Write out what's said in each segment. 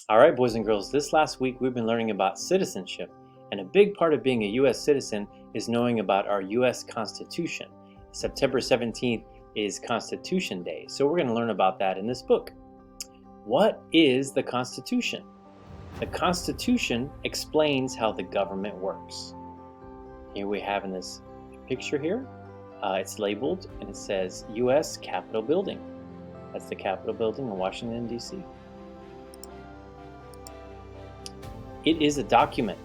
All right, boys and girls, this last week we've been learning about citizenship, and a big part of being a U.S. citizen is knowing about our U.S. Constitution. September 17th is Constitution Day, so we're going to learn about that in this book. What is the Constitution? The Constitution explains how the government works. Here we have in this picture here, it's labeled and it says U.S. Capitol Building. That's the Capitol Building in Washington, D.C. It is a document.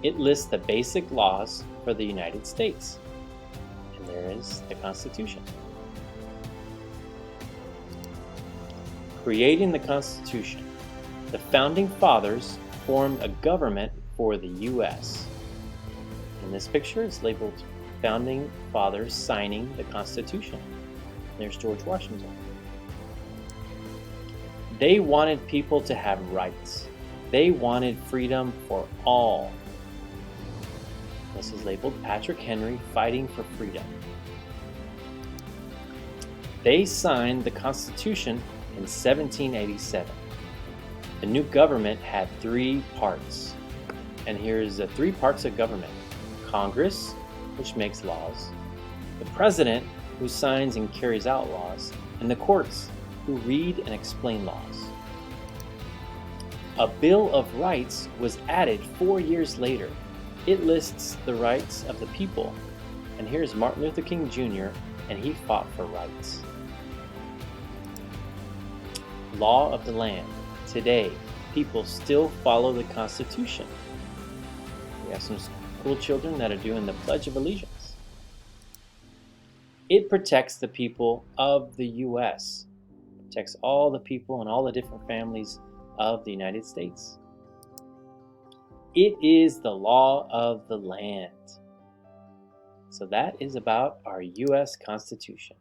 It lists the basic laws for the United States. And there is the Constitution. Creating the Constitution, the Founding Fathers formed a government for the U.S. In this picture, it's labeled Founding Fathers signing the Constitution. There's George Washington. They wanted people to have rights. They wanted freedom for all. This is labeled Patrick Henry fighting for freedom. They signed the Constitution in 1787. The new government had three parts. And here's the three parts of government. Congress, which makes laws. The president, who signs and carries out laws. And the courts, who read and explain laws. A Bill of Rights was added 4 years later. It lists the rights of the people. And here's Martin Luther King Jr., and he fought for rights. Law of the land. Today, people still follow the Constitution. We have some cool children that are doing the Pledge of Allegiance. It protects the people of the U.S. It protects all the people and all the different families of the United States. It is the law of the land. So that is about our U.S. Constitution.